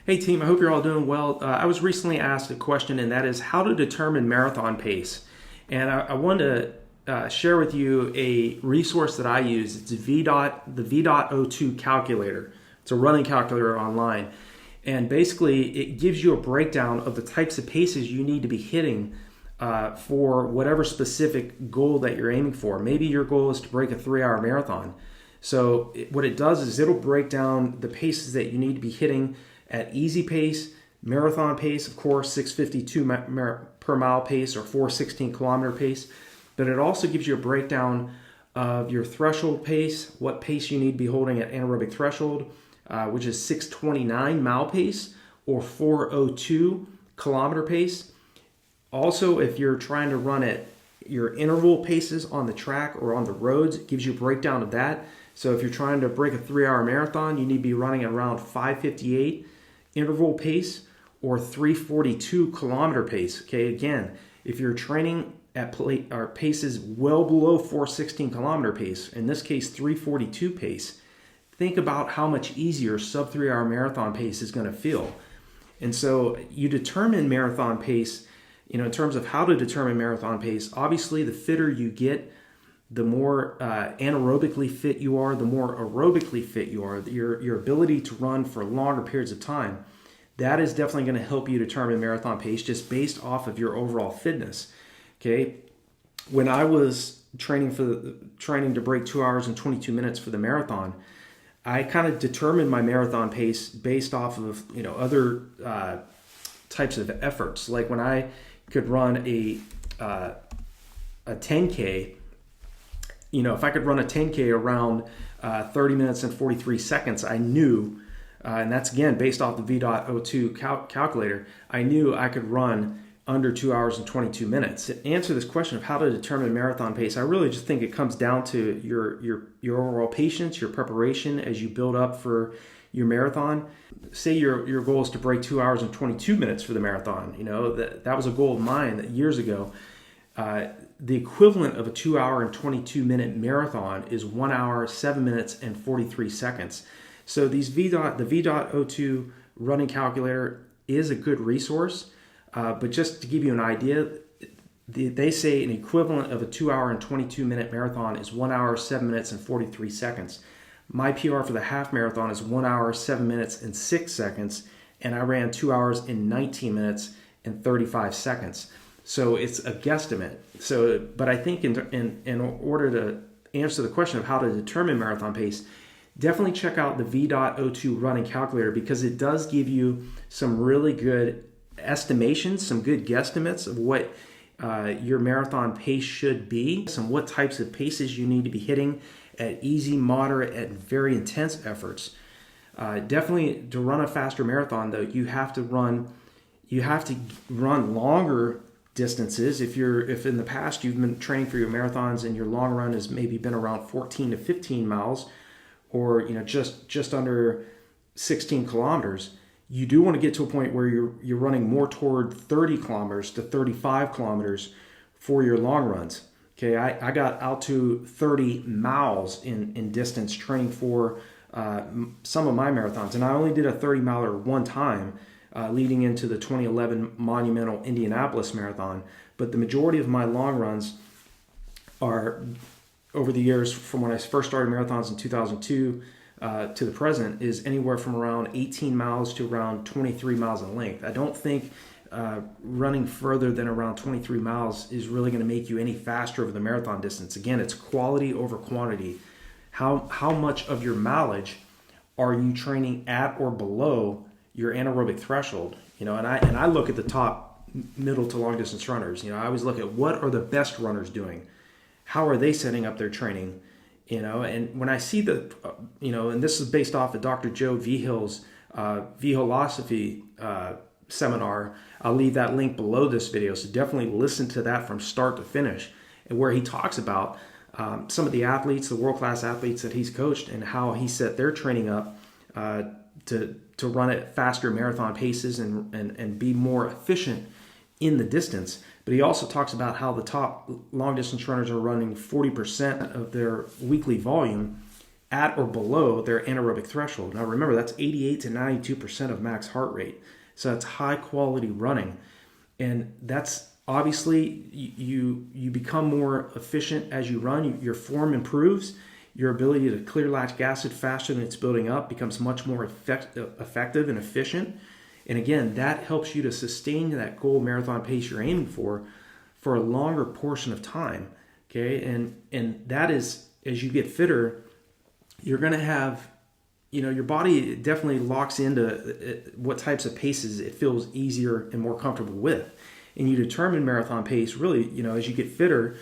Hey team, I hope you're all doing well. I was recently asked a question, and that is how to determine marathon pace. And I wanted to share with you a resource that I use. It's the V.02 calculator. It's a running calculator online. And basically, it gives you a breakdown of the types of paces you need to be hitting for whatever specific goal that you're aiming for. Maybe your goal is to break a 3-hour marathon. So what it does is it'll break down the paces that you need to be hitting at easy pace, marathon pace, of course, 6:52 per mile pace or 4:16 kilometer pace. But it also gives you a breakdown of your threshold pace, what pace you need to be holding at anaerobic threshold, which is 6:29 mile pace or 4:02 kilometer pace. Also, if you're trying to run at your interval paces on the track or on the roads, it gives you a breakdown of that. So if you're trying to break a 3-hour marathon, you need to be running at around 5:58 interval pace or 3:42 kilometer pace. Okay, again, if you're training at paces well below 4:16 kilometer pace, in this case 3:42 pace, think about how much easier sub 3-hour marathon pace is going to feel. And so you determine marathon pace, in terms of how to determine marathon pace. Obviously, the fitter you get, the more anaerobically fit you are, the more aerobically fit you are, your ability to run for longer periods of time, that is definitely going to help you determine marathon pace just based off of your overall fitness. Okay, when I was training to break 2 hours and 22 minutes for the marathon, I kind of determined my marathon pace based off of other types of efforts. Like when I could run a 10K. If I could run a 10K around 30 minutes and 43 seconds, I knew, and that's again based off the V.02 calculator, I knew I could run under 2 hours and 22 minutes. To answer this question of how to determine marathon pace, I really just think it comes down to your overall patience, your preparation as you build up for your marathon. Say your goal is to break 2 hours and 22 minutes for the marathon. That was a goal of mine years ago. The equivalent of a 2 hour and 22 minute marathon is 1 hour, 7 minutes, and 43 seconds. So the V.02 running calculator is a good resource. But just to give you an idea, they say an equivalent of a 2 hour and 22 minute marathon is 1 hour, 7 minutes, and 43 seconds. My PR for the half marathon is 1 hour, 7 minutes, and 6 seconds. And I ran 2 hours and 19 minutes and 35 seconds. So it's a guesstimate. But I think in order to answer the question of how to determine marathon pace, definitely check out the V.02 running calculator because it does give you some really good estimations, some good guesstimates of what your marathon pace should be, what types of paces you need to be hitting at easy, moderate, and very intense efforts. Definitely to run a faster marathon, though, you have to run longer distances. If in the past you've been training for your marathons and your long run has maybe been around 14 to 15 miles or just under 16 kilometers, you do want to get to a point where you're running more toward 30 kilometers to 35 kilometers for your long runs. Okay, I got out to 30 miles in distance training for some of my marathons, and I only did a 30 miler one time leading into the 2011 monumental Indianapolis Marathon. But the majority of my long runs are over the years from when I first started marathons in 2002 to the present is anywhere from around 18 miles to around 23 miles in length. I don't think running further than around 23 miles is really going to make you any faster over the marathon distance. Again, it's quality over quantity. How much of your mileage are you training at or below your anaerobic threshold? And I look at the top middle to long distance runners. I always look at what are the best runners doing? How are they setting up their training? And when I see and this is based off of Dr. Joe Vihil's Vihilosophy seminar. I'll leave that link below this video, so definitely listen to that from start to finish, and where he talks about some of the athletes, the world-class athletes that he's coached, and how he set their training up to run at faster marathon paces and be more efficient in the distance. But he also talks about how the top long distance runners are running 40% of their weekly volume at or below their anaerobic threshold. Now remember, that's 88 to 92% of max heart rate. So that's high quality running. And that's obviously, you become more efficient as you run. Your form improves. Your ability to clear lactic acid faster than it's building up becomes much more effective and efficient. And again, that helps you to sustain that goal marathon pace you're aiming for a longer portion of time. Okay, and that is, as you get fitter, you're going to have, your body definitely locks into what types of paces it feels easier and more comfortable with. And you determine marathon pace really, as you get fitter,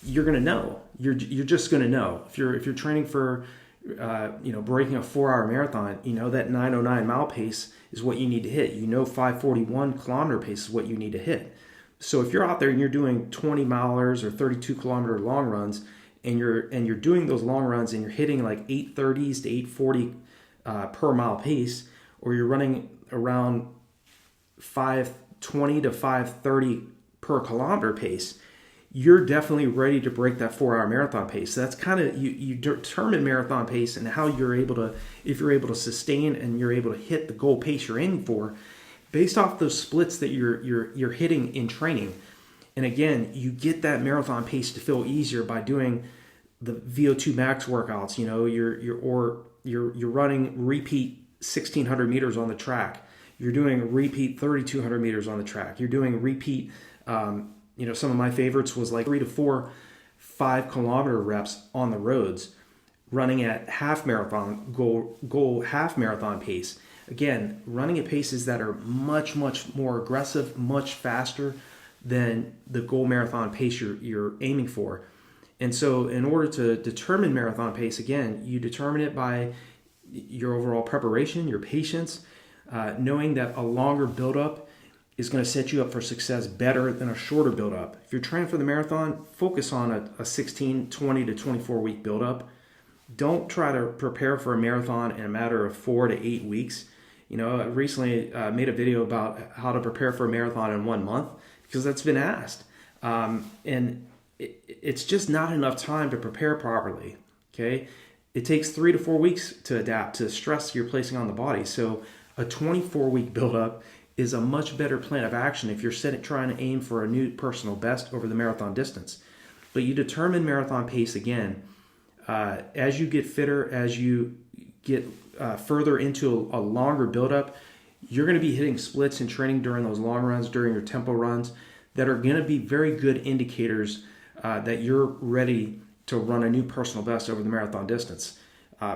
you're going to know. You're just going to know. If you're training for, breaking a 4-hour marathon, that 9:09 mile pace is what you need to hit. 5:41 kilometer pace is what you need to hit. So if you're out there and you're doing 20 milers or 32 kilometer long runs, and you're doing those long runs and you're hitting like 8:30s to 8:40 per mile pace, or you're running around 5:20 to 5:30 per kilometer pace, you're definitely ready to break that 4-hour marathon pace. So that's kind of, you determine marathon pace and how you're able to, if you're able to sustain and you're able to hit the goal pace you're aiming for, based off those splits that you're hitting in training. And again, you get that marathon pace to feel easier by doing the VO2 max workouts. You're running repeat 1,600 meters on the track. You're doing repeat 3,200 meters on the track. You're doing repeat. Some of my favorites was like 3 to 4 5-kilometer reps on the roads, running at half marathon goal half marathon pace. Again, running at paces that are much, much more aggressive, much faster than the goal marathon pace you're aiming for. And so in order to determine marathon pace, again, you determine it by your overall preparation, your patience, knowing that a longer buildup is going to set you up for success better than a shorter buildup. If you're training for the marathon, focus on a 16, 20 to 24 week buildup. Don't try to prepare for a marathon in a matter of 4 to 8 weeks. I recently made a video about how to prepare for a marathon in 1 month, because that's been asked. And it's just not enough time to prepare properly, okay? It takes 3 to 4 weeks to adapt to the stress you're placing on the body. So a 24-week buildup is a much better plan of action if you're trying to aim for a new personal best over the marathon distance. But you determine marathon pace again as you get fitter, as you get further into a longer buildup. You're going to be hitting splits in training during those long runs, during your tempo runs, that are going to be very good indicators that you're ready to run a new personal best over the marathon distance.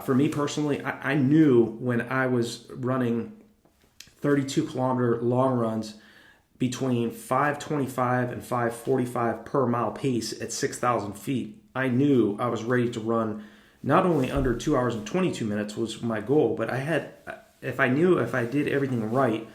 For me personally, I knew when I was running 32 kilometer long runs between 5:25 and 5:45 per mile pace at 6,000 feet, I knew I was ready to run not only under 2 hours and 22 minutes was my goal, but if I did everything right,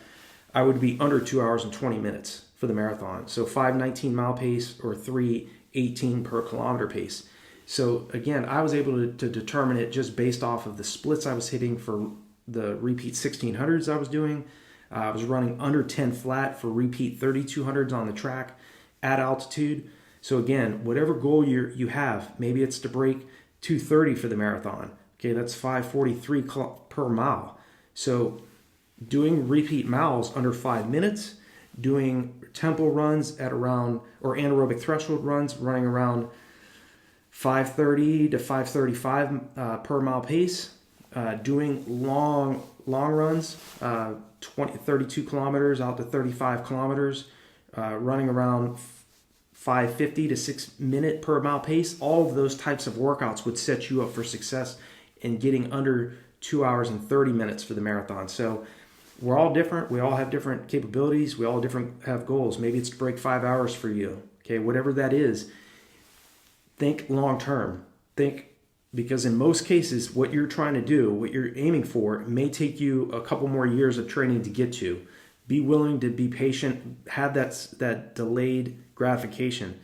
I would be under 2 hours and 20 minutes for the marathon. So 5:19 mile pace or 3:18 per kilometer pace. So again, I was able to determine it just based off of the splits I was hitting for the repeat 1600s I was doing. I was running under 10 flat for repeat 3200s on the track at altitude. So again, whatever goal you have, maybe it's to break 2:30 for the marathon. Okay, that's 5:43 per mile. So doing repeat miles under 5 minutes, doing tempo runs at around, or anaerobic threshold runs, running around 5:30 to 5:35 per mile pace, doing long runs, 32 kilometers out to 35 kilometers, running around 5:50 to 6 minute per mile pace. All of those types of workouts would set you up for success in getting under 2 hours and 30 minutes for the marathon. So we're all different. We all have different capabilities. We all have goals. Maybe it's to break 5 hours for you. Okay, whatever that is, think long term. Because in most cases, what you're trying to do, what you're aiming for, may take you a couple more years of training to get to. Be willing to be patient. Have that delayed gratification.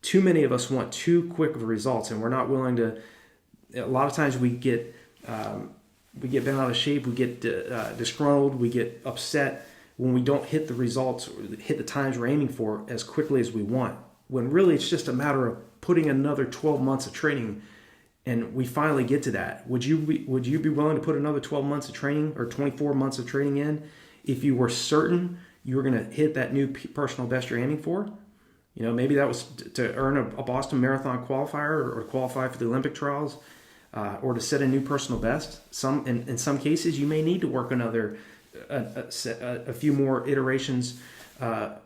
Too many of us want too quick of results, and we're not willing to. A lot of times we get bent out of shape. We get disgruntled. We get upset when we don't hit the results, or hit the times we're aiming for as quickly as we want. When really it's just a matter of putting another 12 months of training and we finally get to that, would you be willing to put another 12 months of training or 24 months of training in if you were certain you were going to hit that new personal best you're aiming for? You know, maybe that was to earn a Boston Marathon qualifier or to qualify for the Olympic trials, or to set a new personal best. In some cases, you may need to work another a few more iterations, a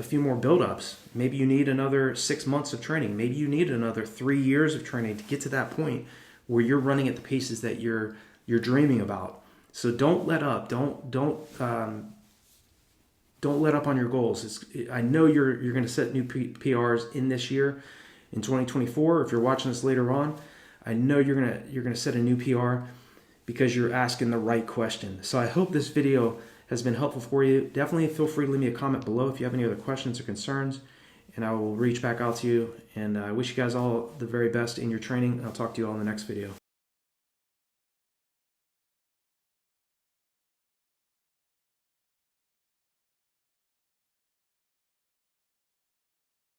few more build-ups. Maybe you need another 6 months of training. Maybe you need another 3 years of training to get to that point where you're running at the paces that you're dreaming about. So don't let up. Don't let up on your goals. I know you're going to set new PRs in this year, in 2024. If you're watching this later on, I know you're going to set a new PR because you're asking the right question. So I hope this video has been helpful for you. Definitely feel free to leave me a comment below if you have any other questions or concerns, and I will reach back out to you. And I wish you guys all the very best in your training. I'll talk to you all in the next video.